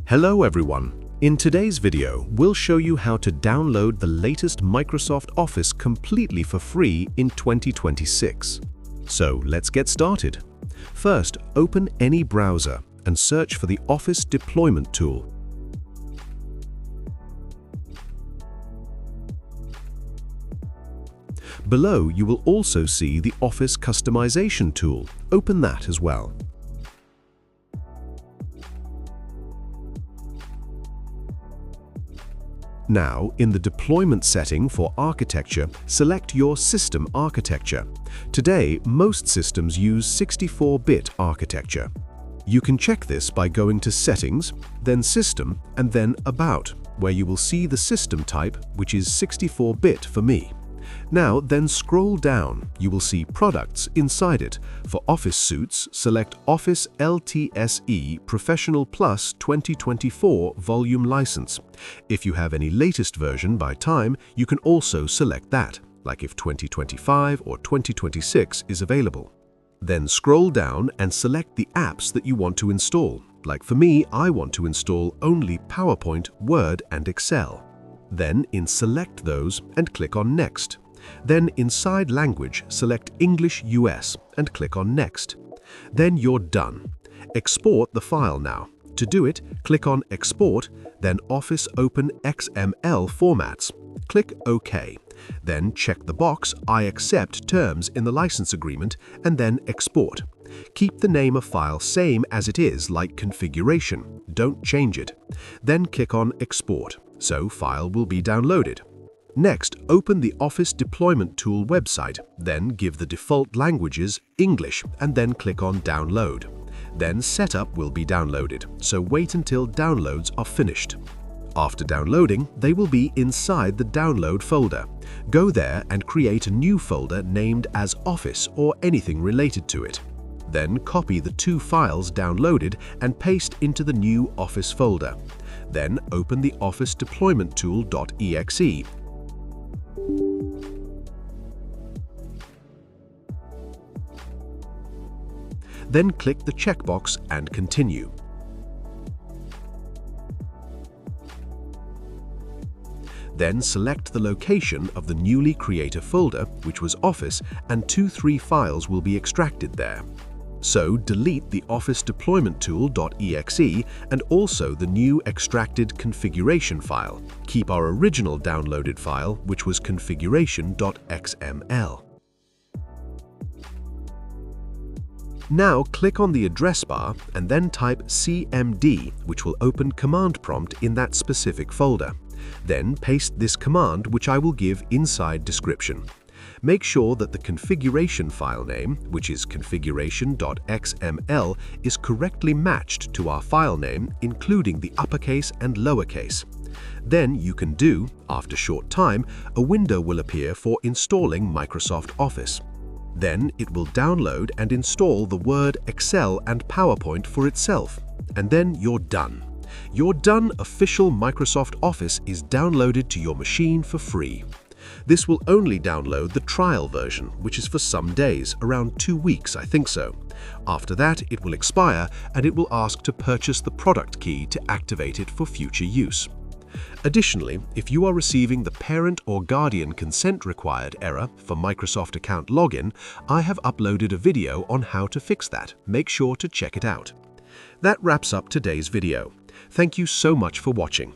Hello everyone! In today's video, we'll show you how to download the latest Microsoft Office completely for free in 2026. So let's get started. First, open any browser and search for the Office Deployment tool. Below, you will also see the Office Customization tool. Open that as well. Now, in the deployment setting for architecture, select your system architecture. Today, most systems use 64-bit architecture. You can check this by going to Settings, then System, and then About, where you will see the system type, which is 64-bit for me. Now, then scroll down. You will see Products inside it. For Office Suites, select Office LTSE Professional Plus 2024 Volume License. If you have any latest version by time, you can also select that, like if 2025 or 2026 is available. Then scroll down and select the apps that you want to install. Like for me, I want to install only PowerPoint, Word, and Excel. Then select those and click on Next. Then inside Language, select English US and click on Next. Then you're done. Export the file now. To do it, click on Export, then Office Open XML Formats. Click OK. Then check the box I accept terms in the license agreement and then Export. Keep the name of file same as it is, like configuration. Don't change it. Then click on Export, so file will be downloaded. Next, open the Office Deployment Tool website, then give the default languages English and then click on Download. Then Setup will be downloaded, so wait until downloads are finished. After downloading, they will be inside the Download folder. Go there and create a new folder named as Office or anything related to it. Then copy the two files downloaded and paste into the new Office folder. Then open the Office Deployment Tool.exe. Then click the checkbox and continue. Then select the location of the newly created folder, which was Office, and 2-3 files will be extracted there. So delete the Office Deployment Tool.exe and also the new extracted configuration file. Keep our original downloaded file, which was Configuration.xml. Now click on the address bar and then type cmd, which will open command prompt in that specific folder. Then paste this command, which I will give inside description. Make sure that the configuration file name, which is configuration.xml, is correctly matched to our file name, including the uppercase and lowercase. Then you can do, after short time, a window will appear for installing Microsoft Office. Then it will download and install the Word, Excel, and PowerPoint for itself. And then you're done. Your done official Microsoft Office is downloaded to your machine for free. This will only download the trial version, which is for some days, around 2 weeks, I think so. After that, it will expire and it will ask to purchase the product key to activate it for future use. Additionally, if you are receiving the parent or guardian consent required error for Microsoft account login, I have uploaded a video on how to fix that. Make sure to check it out. That wraps up today's video. Thank you so much for watching.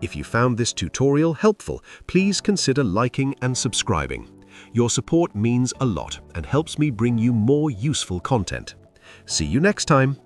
If you found this tutorial helpful, please consider liking and subscribing. Your support means a lot and helps me bring you more useful content. See you next time.